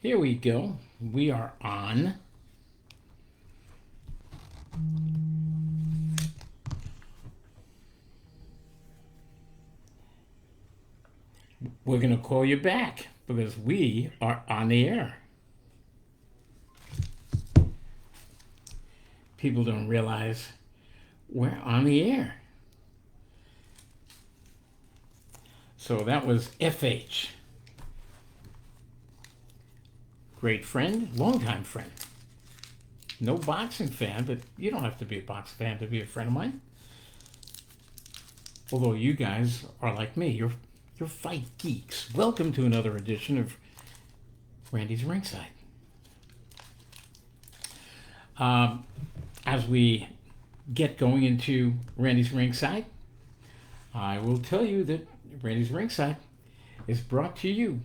Here we go. We are on. We're going to call you back because we are on the air. People don't realize we're on the air. So that was FH. Great friend, longtime friend. No boxing fan, but you don't have to be a boxing fan to be a friend of mine. Although you guys are like me, you're fight geeks. Welcome to another edition of Randy's Ringside. As we get going into Randy's Ringside, I will tell you that Randy's Ringside is brought to you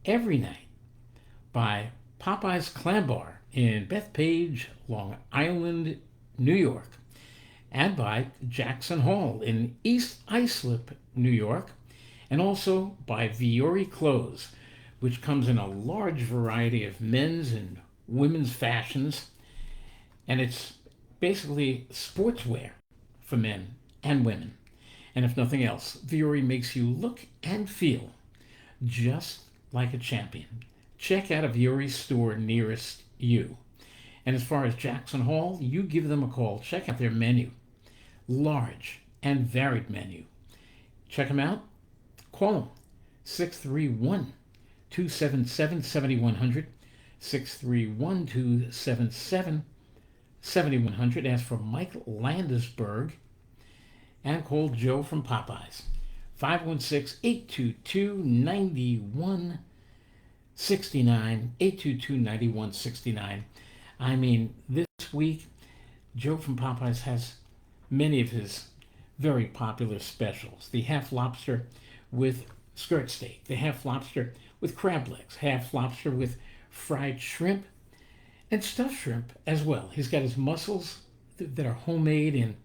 every night by Popeye's Clam Bar in Bethpage, Long Island, New York, and by Jackson Hall in East Islip, New York, and also by Viore Clothes, which comes in a large variety of men's and women's fashions, and it's basically sportswear for men and women. And if nothing else, Viore makes you look and feel just like a champion. Check out a Viore store nearest you. And as far as Jackson Hall, you give them a call. Check out their menu. Large and varied menu. Check them out. Call them. 631 277 7100. 631 277 7100. Ask for Mike Landesberg. And call Joe from Popeyes. 516-822-9169. 822-9169. I mean, this week, Joe from Popeyes has many of his very popular specials. The half lobster with skirt steak, the half lobster with crab legs, half lobster with fried shrimp, and stuffed shrimp as well. He's got his mussels that are homemade in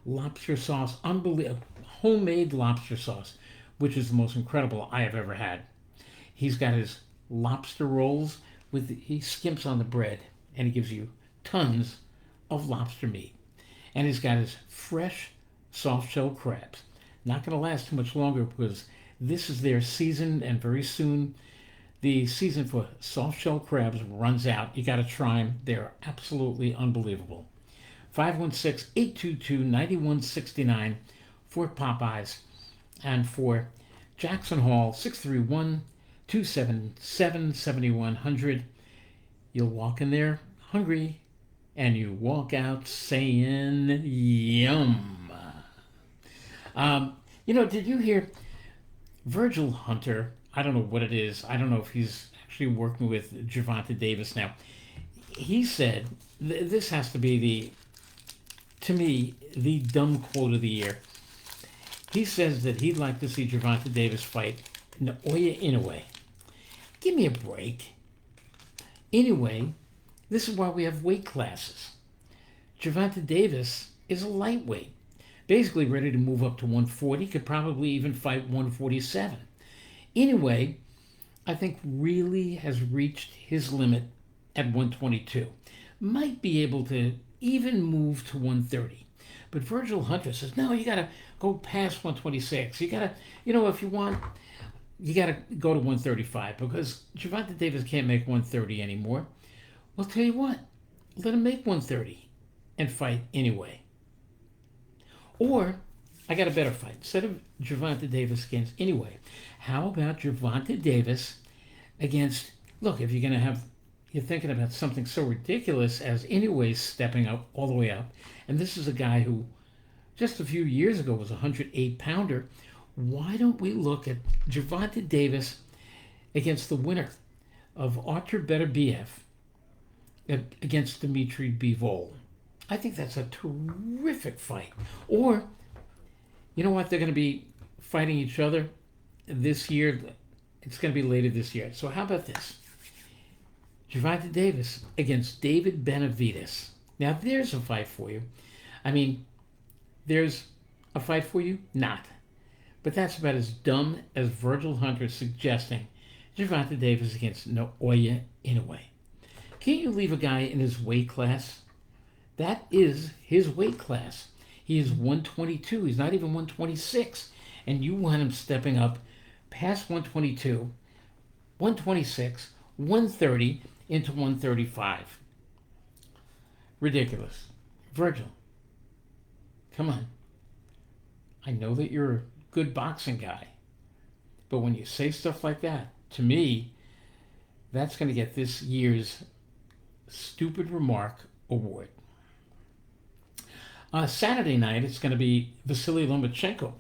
lobster sauce, unbelievable homemade lobster sauce, which is the most incredible I have ever had. He's got his lobster rolls he skimps on the bread and he gives you tons of lobster meat. And he's got his fresh soft shell crabs. Not going to last too much longer because this is their season, and very soon the season for soft shell crabs runs out. You got to try them. They're absolutely unbelievable. 516-822-9169 for Popeyes, and for Jackson Hall, 631-277-7100. You'll walk in there hungry and you walk out saying yum. Did you hear Virgil Hunter? I don't know what it is. I don't know if he's actually working with Gervonta Davis now. He said, this has to be to me, the dumb quote of the year. He says that he'd like to see Gervonta Davis fight Naoya Inoue. Give me a break. Anyway, this is why we have weight classes. Gervonta Davis is a lightweight, basically ready to move up to 140, could probably even fight 147. Inoue, I think, really has reached his limit at 122. Might be able to even move to 130. But Virgil Hunter says, no, you got to go past 126. You got to, if you want, you got to go to 135 because Gervonta Davis can't make 130 anymore. Well, tell you what, let him make 130 and fight anyway. Or, I got a better fight. Instead of Gervonta Davis against Inoue, how about Gervonta Davis against, look, if you're thinking about something so ridiculous as Inoue stepping up all the way up, and this is a guy who just a few years ago was a 108-pounder, why don't we look at Gervonta Davis against the winner of Artur Beterbiev against Dmitry Bivol? I think that's a terrific fight. Or, you know what, they're going to be fighting each other this year. It's going to be later this year. So how about this? Gervonta Davis against David Benavidez. Now, there's a fight for you. I mean, there's a fight for you? Not. But that's about as dumb as Virgil Hunter suggesting Gervonta Davis against Naoya Inoue. Can't you leave a guy in his weight class? That is his weight class. He is 122. He's not even 126. And you want him stepping up past 122, 126, 130 into 135. Ridiculous. Virgil, come on. I know that you're a good boxing guy, but when you say stuff like that, to me, that's going to get this year's Stupid Remark Award. Saturday night, it's going to be Vasily Lomachenko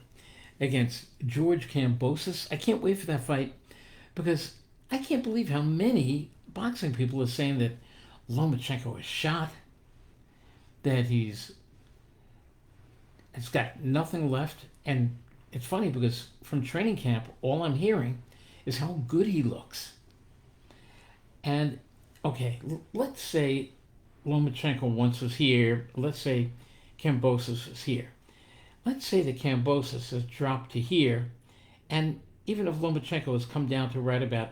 against George Kambosos. I can't wait for that fight because I can't believe how many boxing people are saying that Lomachenko is shot, that he's got nothing left. And it's funny because from training camp, all I'm hearing is how good he looks. And okay, let's say Lomachenko once was here. Let's say Kambosos is here. Let's say that Kambosos has dropped to here, and even if Lomachenko has come down to right about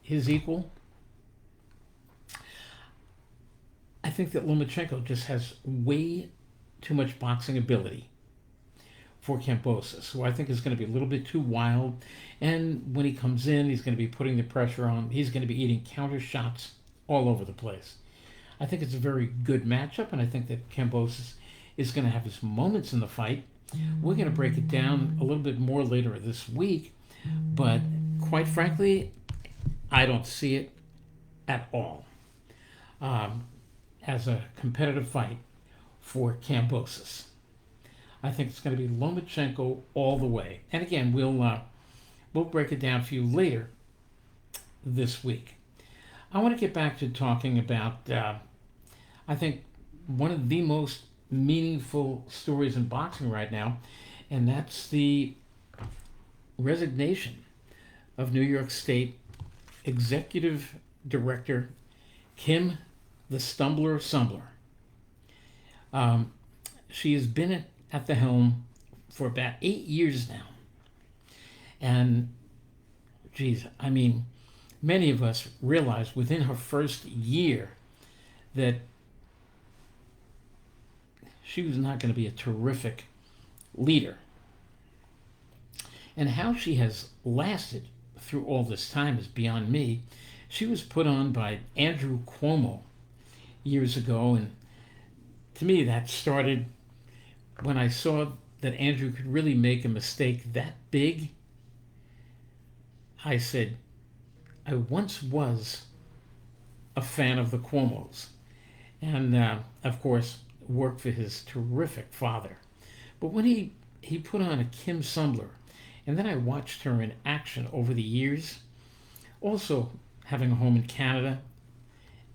his equal, I think that Lomachenko just has way too much boxing ability for Kambosos, who I think is going to be a little bit too wild. And when he comes in, he's going to be putting the pressure on. He's going to be eating counter shots all over the place. I think it's a very good matchup, and I think that Kambosos is going to have his moments in the fight. We're going to break it down a little bit more later this week, but quite frankly, I don't see it at all as a competitive fight for Kambosos. I think it's going to be Lomachenko all the way. And again, we'll break it down for you later this week. I want to get back to talking about, I think, one of the most meaningful stories in boxing right now, and that's the resignation of New York State Executive Director Kim the Stumbler Sumbler. She has been at the helm for about 8 years now. And, geez, I mean, many of us realized within her first year that she was not going to be a terrific leader. And how she has lasted through all this time is beyond me. She was put on by Andrew Cuomo years ago, and to me that started when I saw that Andrew could really make a mistake that big. I said, I once was a fan of the Cuomos, and of course worked for his terrific father. But when he put on a Kim Sumbler, and then I watched her in action over the years, also having a home in Canada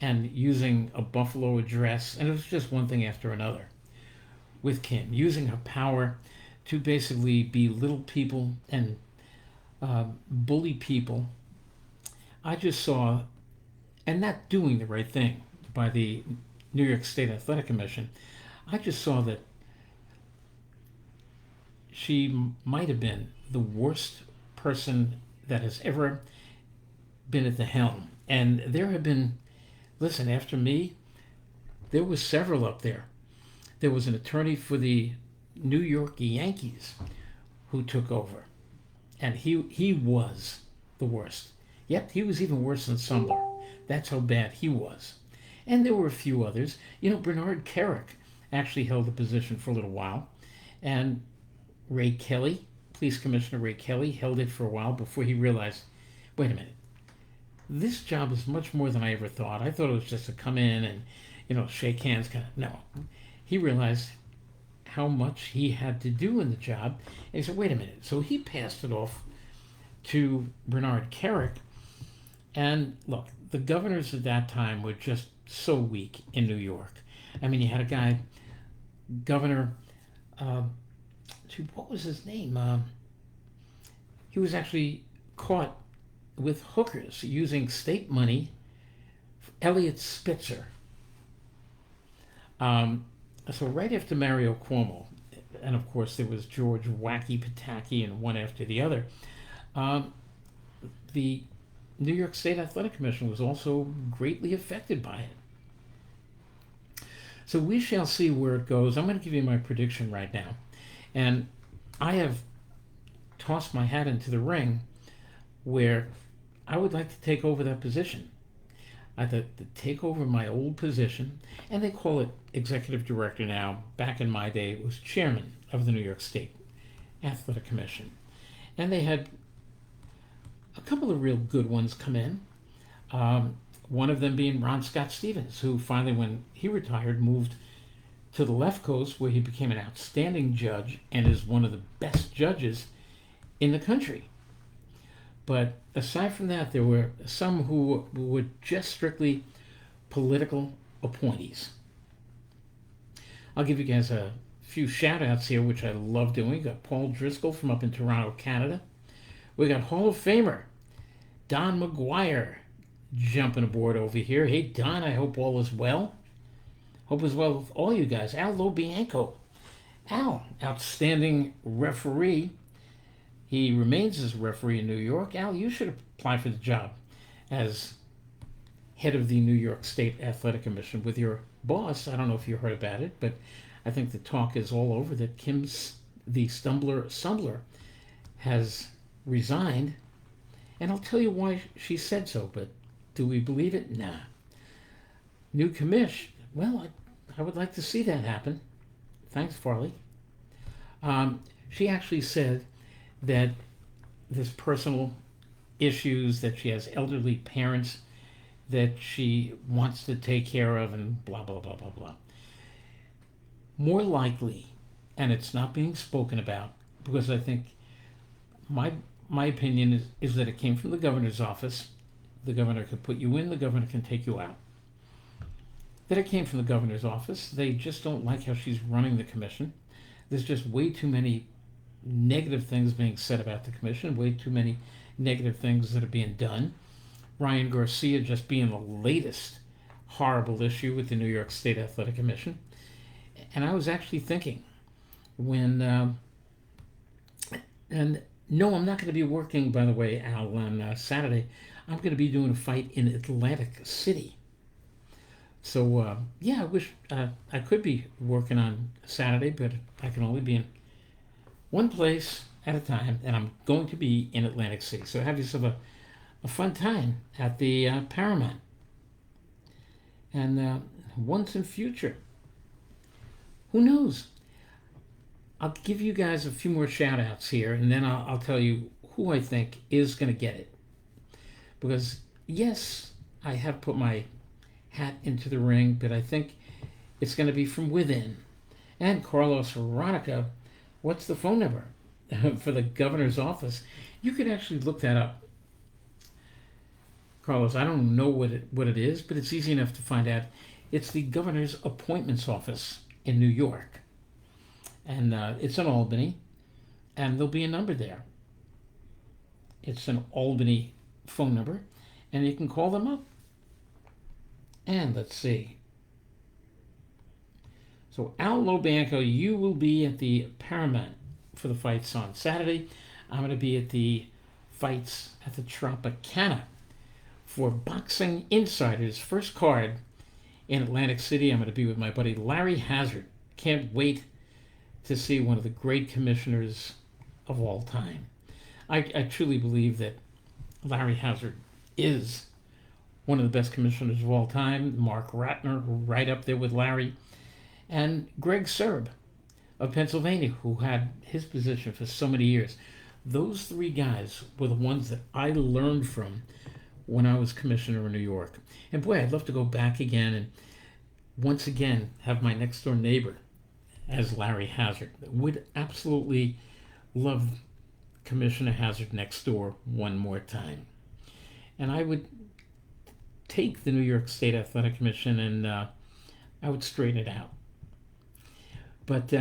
and using a Buffalo address, and it was just one thing after another with Kim, using her power to basically belittle people and bully people. I just saw, and not doing the right thing by the New York State Athletic Commission, I just saw that she might have been the worst person that has ever been at the helm. And there have been, listen, after me, there was several up there. There was an attorney for the New York Yankees who took over. And he was the worst. Yep, he was even worse than Sumbler. That's how bad he was. And there were a few others. You know, Bernard Kerrick actually held the position for a little while. And Ray Kelly, Police Commissioner Ray Kelly, held it for a while before he realized, wait a minute, this job is much more than I ever thought. I thought it was just to come in and, you know, shake hands. No. He realized how much he had to do in the job. And he said, wait a minute. So he passed it off to Bernard Kerrick. And look, the governors at that time were just so weak in New York. I mean, you had a guy, Governor, what was his name? He was actually caught with hookers using state money, Elliot Spitzer. So right after Mario Cuomo, and of course there was George Wacky Pataki and one after the other, the New York State Athletic Commission was also greatly affected by it. So we shall see where it goes. I'm going to give you my prediction right now. And I have tossed my hat into the ring where I would like to take over that position. I'd like to take over my old position, and they call it executive director now. Back in my day, it was chairman of the New York State Athletic Commission. And they had a couple of real good ones come in. One of them being Ron Scott Stevens, who finally, when he retired, moved to the left coast where he became an outstanding judge and is one of the best judges in the country. But aside from that, there were some who were just strictly political appointees. I'll give you guys a few shout outs here, which I love doing. We got Paul Driscoll from up in Toronto, Canada. We got Hall of Famer Don McGuire jumping aboard over here. Hey, Don, I hope all is well. Hope it's well with all you guys. Al Lobianco. Al, outstanding referee. He remains as referee in New York. Al, you should apply for the job as head of the New York State Athletic Commission with your boss. I don't know if you heard about it, but I think the talk is all over that the Stumbler has resigned. And I'll tell you why she said so, but do we believe it? Nah. New commish. Well, I would like to see that happen. Thanks, Farley. She actually said that there's personal issues, that she has elderly parents that she wants to take care of, and blah, blah, blah, blah, blah. More likely, and it's not being spoken about, because I think my opinion is that it came from the governor's office. The governor could put you in, the governor can take you out. That it came from the governor's office. They just don't like how she's running the commission. There's just way too many negative things being said about the commission, way too many negative things that are being done. Ryan Garcia just being the latest horrible issue with the New York State Athletic Commission. And I was actually thinking when, and no, I'm not going to be working, by the way, Al, on Saturday. I'm going to be doing a fight in Atlantic City. So, yeah, I wish I could be working on Saturday, but I can only be in one place at a time, and I'm going to be in Atlantic City. So have yourself a fun time at the Paramount. And once in future, who knows? I'll give you guys a few more shout outs here, and then I'll tell you who I think is going to get it. Because, yes, I have put my hat into the ring, but I think it's going to be from within. And Carlos Veronica, what's the phone number for the governor's office? You could actually look that up. Carlos, I don't know what it is, but it's easy enough to find out. It's the governor's appointments office in New York. And it's in Albany, and there'll be a number there. It's an Albany phone number, and you can call them up. And let's see. So Al Lobianco, you will be at the Paramount for the fights on Saturday. I'm going to be at the fights at the Tropicana for Boxing Insiders first card in Atlantic City. I'm going to be with my buddy Larry Hazard. Can't wait to see one of the great commissioners of all time. I truly believe that Larry Hazard is one of the best commissioners of all time. Mark Ratner, right up there with Larry. And Greg Serb of Pennsylvania, who had his position for so many years. Those three guys were the ones that I learned from when I was commissioner in New York. And boy, I'd love to go back again and once again have my next door neighbor as Larry Hazard. Would absolutely love Commissioner Hazard next door one more time. And I would take the New York State Athletic Commission and I would straighten it out. But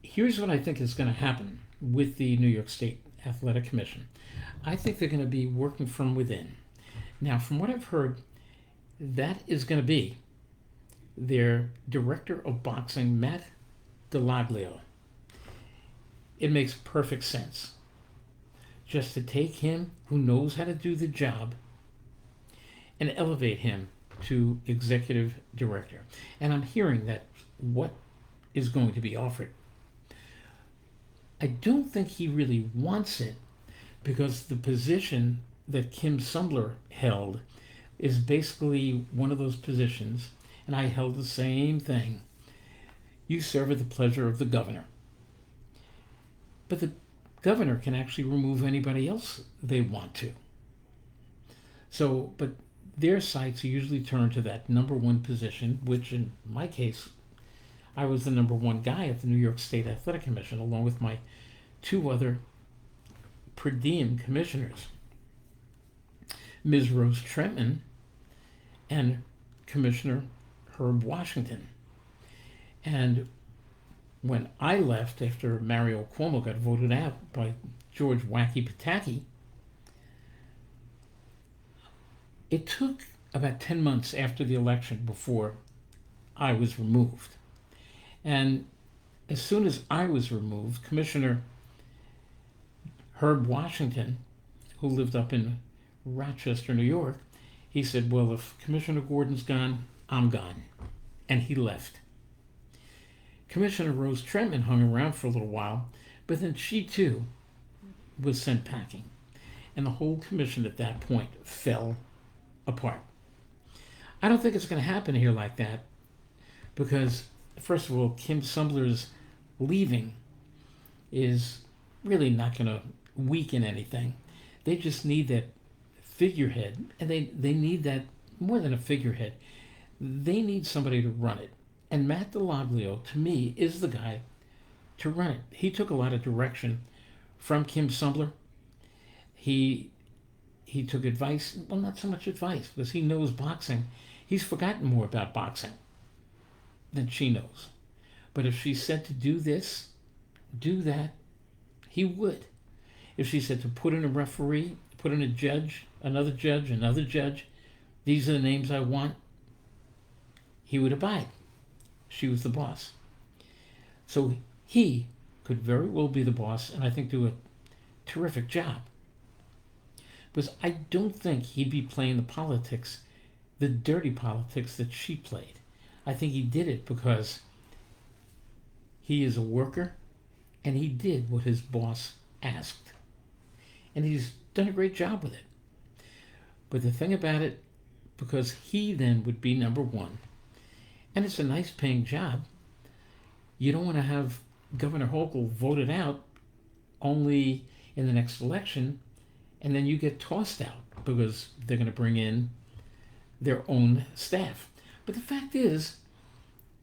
here's what I think is going to happen with the New York State Athletic Commission. I think they're going to be working from within. Now, from what I've heard, that is going to be their director of boxing, Matt DeLaglio. It makes perfect sense. just to take him who knows how to do the job and elevate him to executive director. And I'm hearing that what is going to be offered. I don't think he really wants it because the position that Kim Sumler held is basically one of those positions, and I held the same thing. You serve at the pleasure of the governor. But the governor can actually remove anybody else they want to. So, but their sights are usually turned to that number one position, which in my case, I was the number one guy at the New York State Athletic Commission, along with my two other per diem commissioners, Ms. Rose Trentman and Commissioner Herb Washington. And when I left after Mario Cuomo got voted out by George Wacky Pataki, it took about 10 months after the election before I was removed. And as soon as I was removed, Commissioner Herb Washington, who lived up in Rochester, New York, he said, well, if Commissioner Gordon's gone, I'm gone. And he left. Commissioner Rose Trentman hung around for a little while, but then she too was sent packing. And the whole commission at that point fell apart. I don't think it's going to happen here like that because, first of all, Kim Sumler's leaving is really not going to weaken anything. They just need that figurehead, and they need that more than a figurehead. They need somebody to run it. And Matt DeLoglio, to me, is the guy to run it. He took a lot of direction from Kim Sumler. He took advice, well, not so much advice, because he knows boxing. He's forgotten more about boxing than she knows. But if she said to do this, do that, he would. If she said to put in a referee, put in a judge, another judge, these are the names I want, he would abide. She was the boss. So he could very well be the boss, and I think do a terrific job. Because I don't think he'd be playing the politics, the dirty politics that she played. I think he did it because he is a worker, and he did what his boss asked. And he's done a great job with it. But the thing about it, because he then would be number one, and it's a nice paying job, you don't want to have Governor Hochul voted out only in the next election, and then you get tossed out because they're going to bring in their own staff. But the fact is,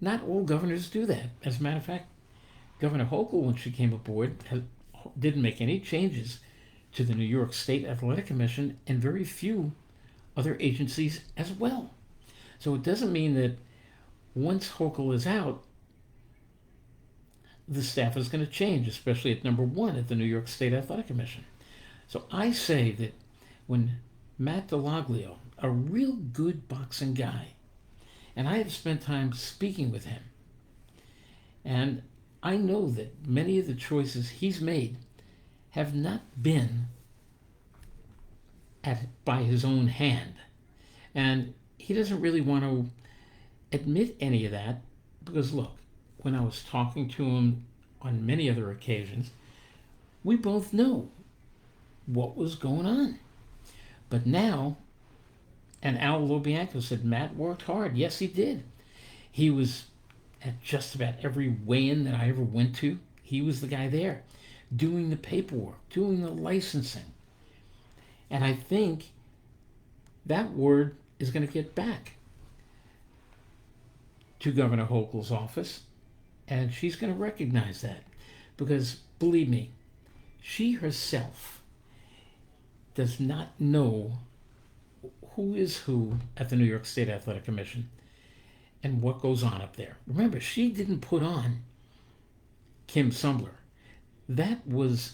not all governors do that. As a matter of fact, Governor Hochul, when she came aboard, didn't make any changes to the New York State Athletic Commission and very few other agencies as well. So it doesn't mean that once Hochul is out, the staff is going to change, especially at number one at the New York State Athletic Commission. So I say that when Matt DeLoglio, a real good boxing guy, and I have spent time speaking with him, and I know that many of the choices he's made have not been by his own hand. And he doesn't really want to admit any of that because, look, when I was talking to him on many other occasions, we both know what was going on. But now, and Al Lobianco said Matt worked hard. Yes, he did. He was at just about every weigh-in that I ever went to. He was the guy there, doing the paperwork, doing the licensing. And I think that word is going to get back to Governor Hochul's office, and she's going to recognize that. Because, believe me, she herself does not know who is who at the New York State Athletic Commission and what goes on up there. Remember, she didn't put on Kim Sumler. That was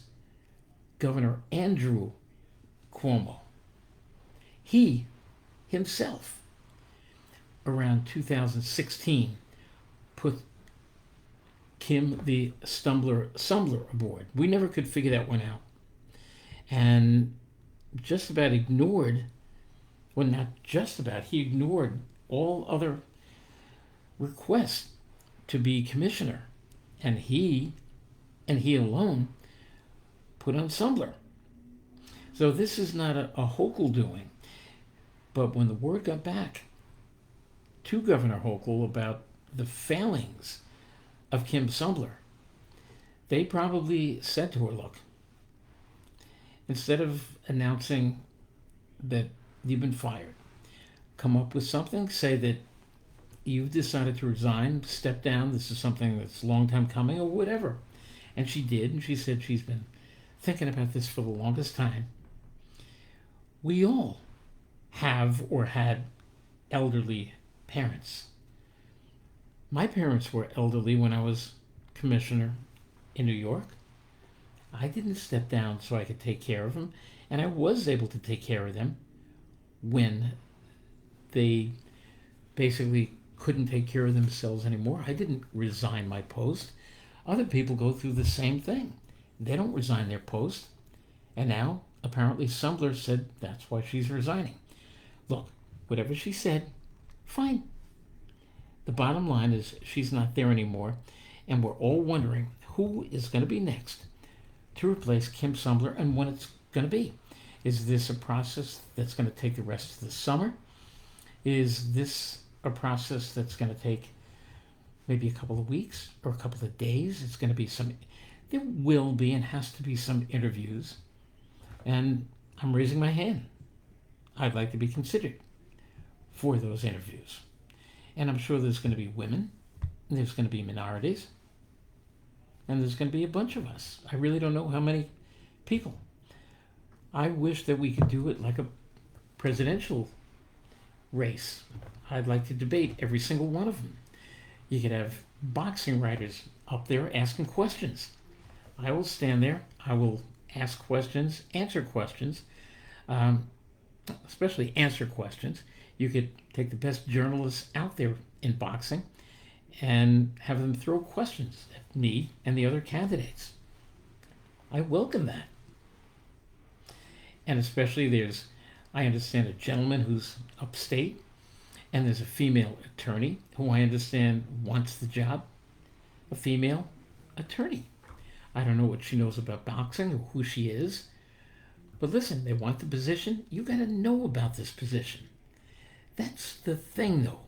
Governor Andrew Cuomo. He himself, around 2016, put Kim the Sumler aboard. We never could figure that one out. and just about ignored, well, not just about, he ignored all other requests to be commissioner. And he alone put on Sumbler. So this is not a Hochul doing. But when the word got back to Governor Hochul about the failings of Kim Sumbler, they probably said to her, look, instead of announcing that you've been fired, come up with something, say that you've decided to resign, step down, this is something that's a long time coming, or whatever. And she did, and she said she's been thinking about this for the longest time. We all have or had elderly parents. My parents were elderly when I was commissioner in New York. I didn't step down so I could take care of them, and I was able to take care of them when they basically couldn't take care of themselves anymore. I didn't resign my post. Other people go through the same thing. They don't resign their post. And now, apparently, Sumbler said that's why she's resigning. Look, whatever she said, fine. The bottom line is she's not there anymore, and we're all wondering who is going to be next to replace Kim Sumbler and when it's going to be. Is this a process that's going to take the rest of the summer? Is this a process that's going to take maybe a couple of weeks or a couple of days? It's going to be there will be and has to be some interviews. And I'm raising my hand. I'd like to be considered for those interviews. And I'm sure there's going to be women, there's going to be minorities, and there's going to be a bunch of us. I really don't know how many people. I wish that we could do it like a presidential race. I'd like to debate every single one of them. You could have boxing writers up there asking questions. I will stand there. I will ask questions, answer questions, especially answer questions. You could take the best journalists out there in boxing and have them throw questions at me and the other candidates. I welcome that. And especially I understand a gentleman who's upstate, and there's a female attorney who I understand wants the job. A female attorney. I don't know what she knows about boxing or who she is. But listen, they want the position. You got to know about this position. That's the thing, though.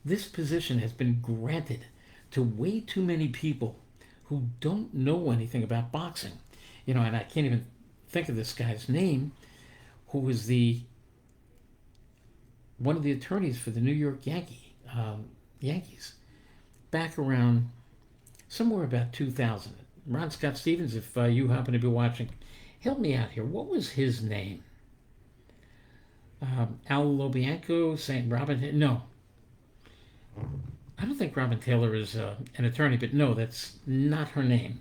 This position has been granted to way too many people who don't know anything about boxing. And I can't even think of this guy's name, who was one of the attorneys for the New York Yankees back around somewhere about 2000. Ron Scott Stevens, if you happen to be watching, help me out here. What was his name? Al Lobianco, St. Robin? No. I don't think Robin Taylor is an attorney, but no, that's not her name.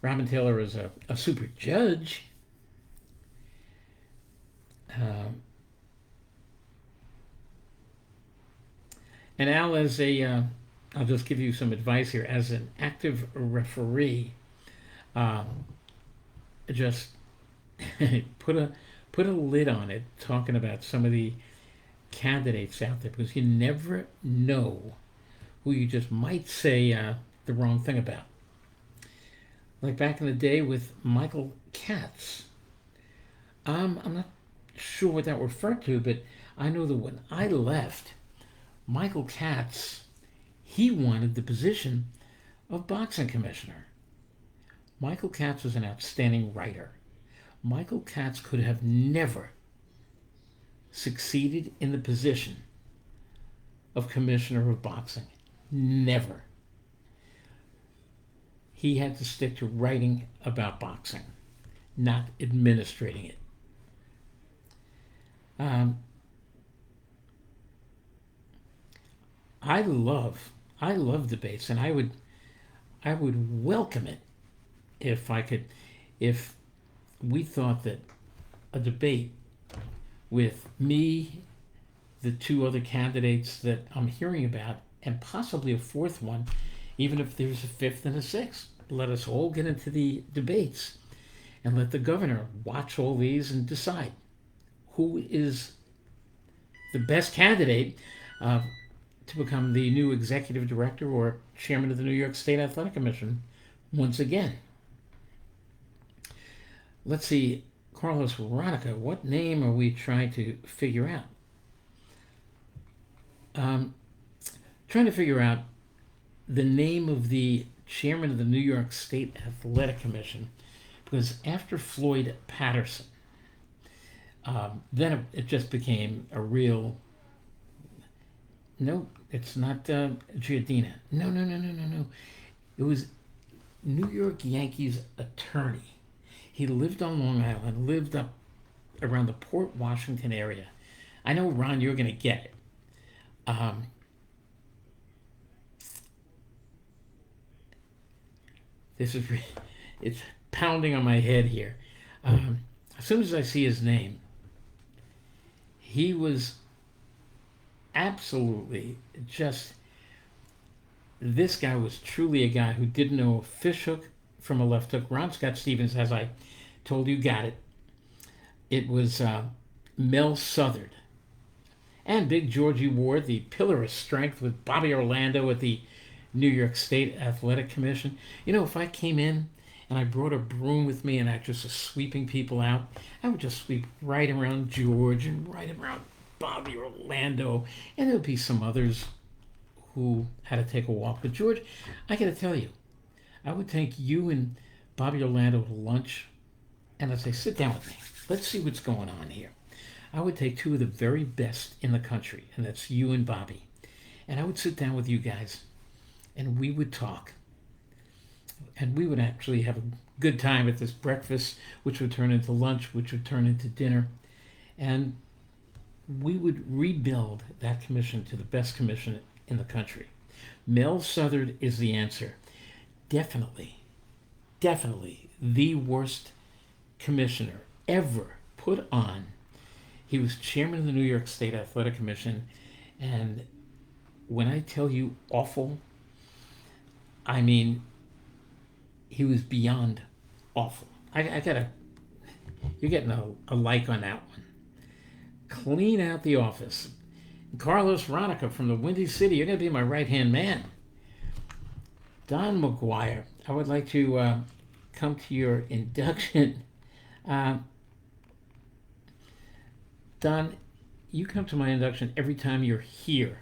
Robin Taylor is a super judge. And Al, I'll just give you some advice here, as an active referee, just put a lid on it, talking about some of the candidates out there, because you never know who you just might say the wrong thing about. Like back in the day with Michael Katz. I'm not sure what that referred to, but I know that when I left, Michael Katz, he wanted the position of boxing commissioner. Michael Katz was an outstanding writer. Michael Katz could have never succeeded in the position of commissioner of boxing. Never. He had to stick to writing about boxing, not administrating it. I love debates, and I would welcome it if we thought that a debate with me, the two other candidates that I'm hearing about, and possibly a fourth one, even if there's a fifth and a sixth, let us all get into the debates and let the governor watch all these and decide who is the best candidate uh, to become the new executive director or chairman of the New York State Athletic Commission once again. Let's see, Carlos Veronica, what name are we trying to figure out? Um, Trying to figure out the name of the chairman of the New York State Athletic Commission, because after Floyd Patterson, then it just became a real. No, it's not Giardina. No, no, no, no, no, no. It was New York Yankees attorney. He lived on Long Island, lived up around the Port Washington area. I know, Ron, you're going to get it. Um, this is it's pounding on my head here. As soon as I see his name, he was absolutely just. This guy was truly a guy who didn't know a fish hook from a left hook. Ron Scott Stevens, as I told you, got it. It was Mel Southard. And Big Georgie Ward, the pillar of strength with Bobby Orlando at the New York State Athletic Commission. You know, if I came in and I brought a broom with me and I just was sweeping people out, I would just sweep right around George and right around Bobby Orlando. And there would be some others who had to take a walk. But George, I got to tell you, I would take you and Bobby Orlando to lunch and I'd say, sit down with me. Let's see what's going on here. I would take two of the very best in the country, and that's you and Bobby. And I would sit down with you guys, and we would talk. And we would actually have a good time at this breakfast, which would turn into lunch, which would turn into dinner. And we would rebuild that commission to the best commission in the country. Mel Southard is the answer. Definitely, definitely the worst commissioner ever put on. He was chairman of the New York State Athletic Commission, and when I tell you awful, I mean, he was beyond awful. I gotta, you're getting a like on that one. Clean out the office. Carlos Veronica from the Windy City, you're gonna be my right-hand man. Don McGuire, I would like to come to your induction. Don, you come to my induction every time you're here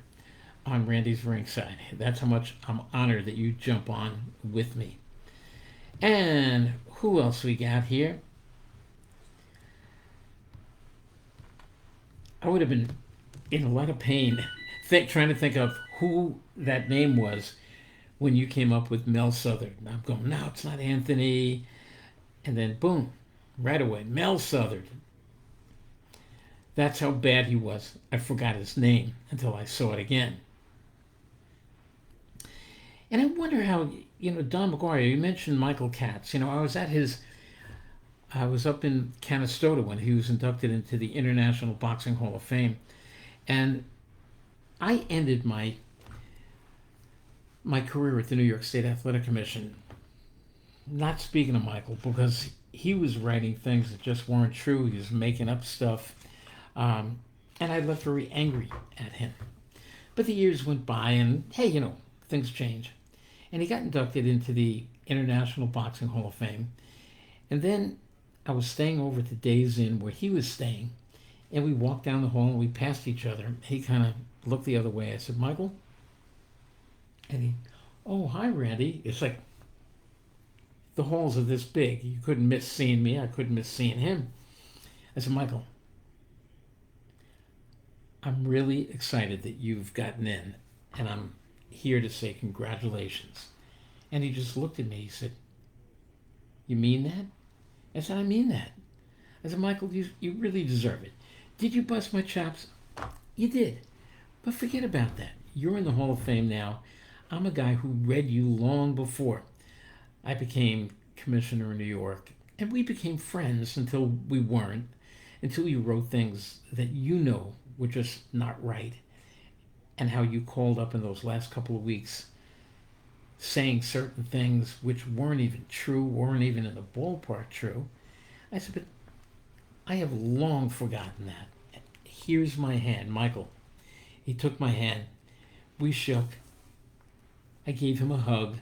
on Randy's Ringside. That's how much I'm honored that you jump on with me. And who else we got here? I would have been in a lot of pain trying to think of who that name was when you came up with Mel Southard. And I'm going, no, it's not Anthony. And then boom, right away, Mel Southard. That's how bad he was. I forgot his name until I saw it again. And I wonder how, Don McGuire, you mentioned Michael Katz. I was up in Canastota when he was inducted into the International Boxing Hall of Fame. And I ended my career at the New York State Athletic Commission not speaking to Michael because he was writing things that just weren't true. He was making up stuff. And I left very angry at him. But the years went by and, hey, things change. And he got inducted into the International Boxing Hall of Fame. And then I was staying over at the Days Inn where he was staying. And we walked down the hall and we passed each other. He kind of looked the other way. I said, Michael? And he, oh, hi, Randy. It's like the halls are this big. You couldn't miss seeing me. I couldn't miss seeing him. I said, Michael, I'm really excited that you've gotten in, and I'm here to say congratulations. And he just looked at me. He said, you mean that? I said, I mean that. I said, Michael, you really deserve it. Did you bust my chops? You did. But forget about that. You're in the Hall of Fame now. I'm a guy who read you long before I became commissioner in New York. And we became friends until we weren't, until you wrote things that were just not right. And how you called up in those last couple of weeks saying certain things which weren't even true, weren't even in the ballpark true. I said, but I have long forgotten that. Here's my hand, Michael. He took my hand. We shook. I gave him a hug.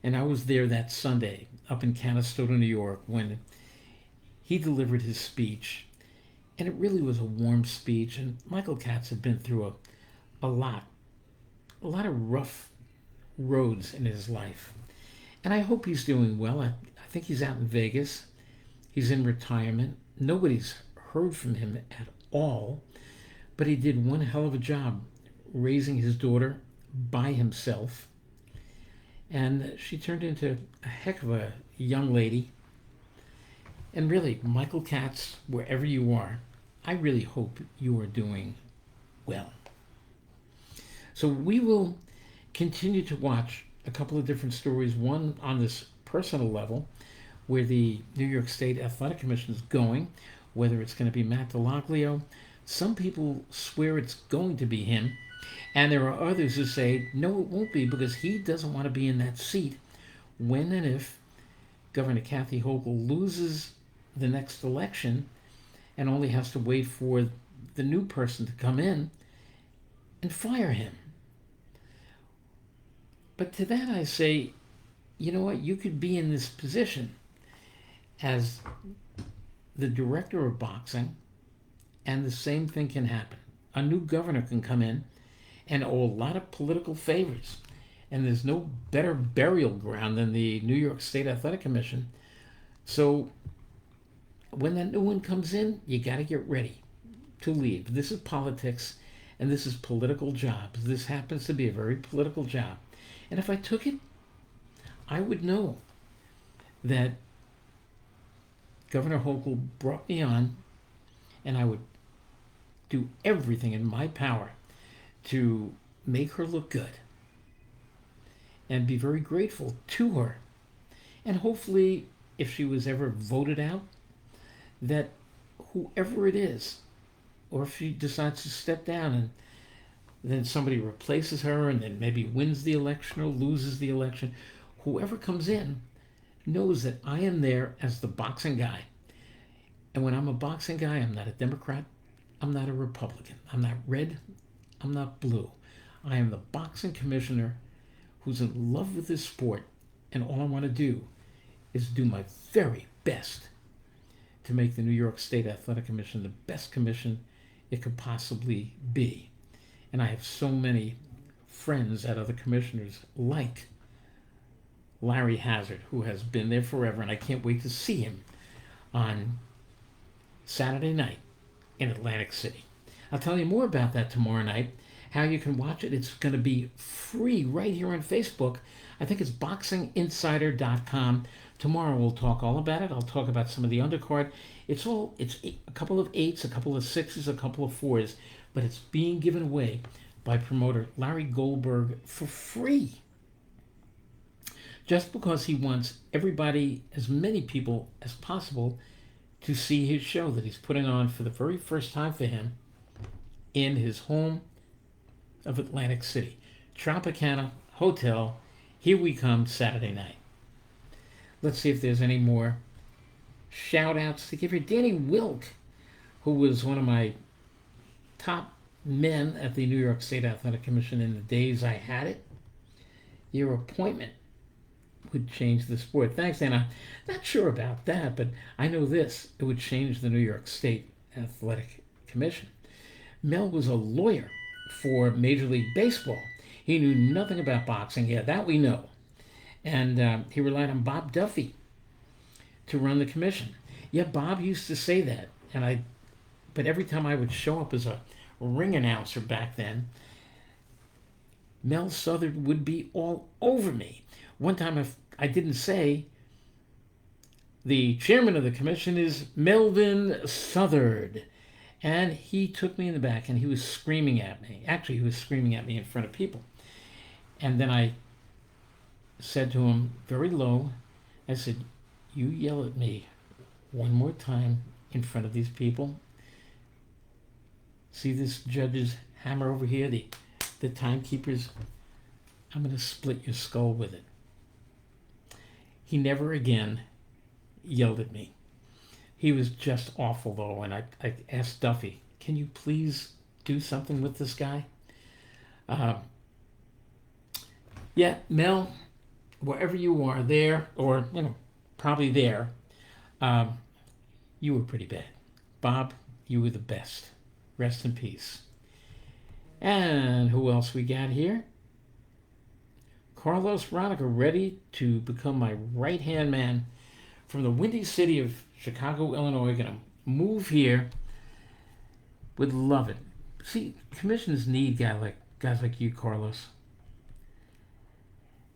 And I was there that Sunday up in Canastota, New York, when he delivered his speech. And it really was a warm speech. And Michael Katz had been through a lot of rough roads in his life. And I hope he's doing well. I think he's out in Vegas. He's in retirement. Nobody's heard from him at all. But he did one hell of a job raising his daughter by himself. And she turned into a heck of a young lady. And really, Michael Katz, wherever you are, I really hope you are doing well. So we will continue to watch a couple of different stories, one on this personal level, where the New York State Athletic Commission is going, whether it's going to be Matt DeLoglio. Some people swear it's going to be him. And there are others who say, no, it won't be, because he doesn't want to be in that seat when and if Governor Kathy Hochul loses the next election and only has to wait for the new person to come in and fire him. But to that I say, you know what? You could be in this position as the director of boxing, and the same thing can happen. A new governor can come in and owe a lot of political favors. And there's no better burial ground than the New York State Athletic Commission. So when that new one comes in, you got to get ready to leave. This is politics, and this is political jobs. This happens to be a very political job. And if I took it, I would know that Governor Hochul brought me on, and I would do everything in my power to make her look good and be very grateful to her. And hopefully, if she was ever voted out, that whoever it is, or if she decides to step down and then somebody replaces her and then maybe wins the election or loses the election, whoever comes in knows that I am there as the boxing guy. And when I'm a boxing guy, I'm not a Democrat, I'm not a Republican, I'm not red, I'm not blue. I am the boxing commissioner who's in love with this sport, and all I want to do is do my very best to make the New York State Athletic Commission the best commission it could possibly be. And I have so many friends at other commissioners, like Larry Hazard, who has been there forever, and I can't wait to see him on Saturday night in Atlantic City. I'll tell you more about that tomorrow night, how you can watch it. It's going to be free right here on Facebook. I think it's boxinginsider.com. Tomorrow we'll talk all about it. I'll talk about some of the undercard. It's a couple of 8s, a couple of 6s, a couple of 4s, but it's being given away by promoter Larry Goldberg for free. Just because he wants everybody, as many people as possible, to see his show that he's putting on for the very first time for him in his home of Atlantic City. Tropicana Hotel, here we come Saturday night. Let's see if there's any more shout outs to give you. Danny Wilk, who was one of my top men at the New York State Athletic Commission in the days I had it. Your appointment would change the sport. Thanks, Dan. I'm not sure about that, but I know this. It would change the New York State Athletic Commission. Mel was a lawyer for Major League Baseball. He knew nothing about boxing. Yeah, that we know. And he relied on Bob Duffy to run the commission. Yeah, Bob used to say that. But every time I would show up as a ring announcer back then, Mel Southard would be all over me. One time, if I didn't say, the chairman of the commission is Melvin Southard. And he took me in the back and he was screaming at me. Actually, he was screaming at me in front of people. And then I said to him very low, I said, you yell at me one more time in front of these people. See this judge's hammer over here, the timekeepers? I'm going to split your skull with it. He never again yelled at me. He was just awful, though, and I asked Duffy, can you please do something with this guy? Uh, yeah, Mel, wherever you are there, or, probably there, um, you were pretty bad. Bob, you were the best. Rest in peace. And who else we got here? Carlos Veronica, ready to become my right hand man from the windy city of Chicago, Illinois. Gonna move here. Would love it. See, commissions need guys like you, Carlos.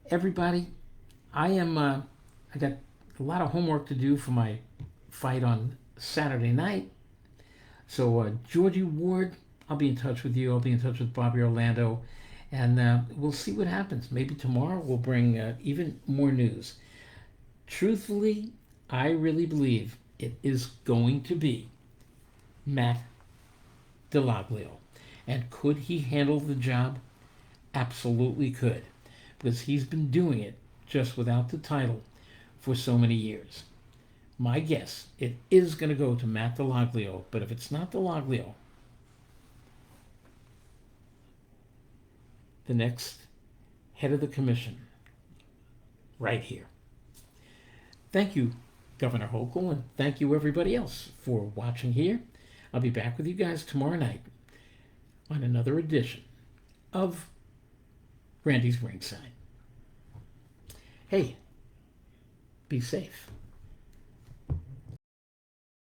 Everybody, I got a lot of homework to do for my fight on Saturday night. So, Georgie Ward, I'll be in touch with you. I'll be in touch with Bobby Orlando, and we'll see what happens. Maybe tomorrow we'll bring even more news. Truthfully, I really believe it is going to be Matt DeLaglio. And could he handle the job? Absolutely could, because he's been doing it just without the title for so many years. My guess, it is going to go to Matt DeLaglio, but if it's not DeLaglio, the next head of the commission, right here. Thank you, Governor Hochul, and thank you everybody else for watching here. I'll be back with you guys tomorrow night on another edition of Randy's Ringside. Hey, be safe.